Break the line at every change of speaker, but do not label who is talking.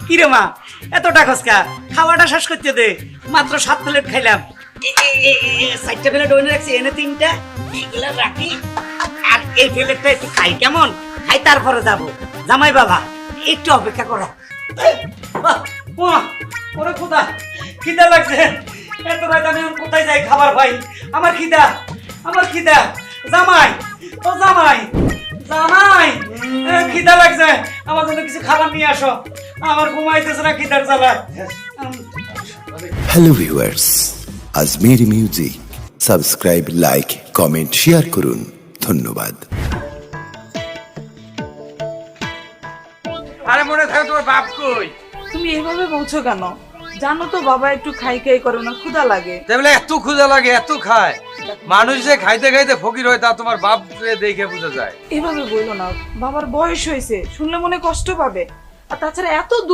কি রে মা এতটা খসকা খাওয়াটা শেষ করতে দে মাত্র 7 প্লেট খাইলাম 4টা প্লেট ওইনে রাখছি এনে 3টা এগুলা রাখি আর এই প্লেটটা একটু খাই কেমন খাই তারপরে যাব জামাই বাবা একটু অপেক্ষা করো ওরে খোদা খিদা লাগছে এত রাত আমি কোথায় যাই খাবার ভাই আমার খিদা জামাই ও জামাই জামাই খিদা লাগছে আমার জন্য কিছু খাবার নিয়ে আসো আমার ঘুমাইতেছে না খিদার জ্বালায়
hello viewers Ajmeri music subscribe like comment share করুন ধন্যবাদ।
আরে মনে থাকে তোমার বাপ কই?
তুমি এইভাবে বলছো কেন? জানো তো বাবা একটু খাই করে না, ক্ষুধা লাগে।
তাহলে এত ক্ষুধা লাগে এত খায়? মানুষ যে খাইতে খাইতে ফকির হয় তা তোমার বাপ দেখে বোঝা যায়।
এভাবে বললো না, বাবার বয়স হয়েছে, শুনলে মনে কষ্ট পাবে। আর তাছাড়া এত দূরে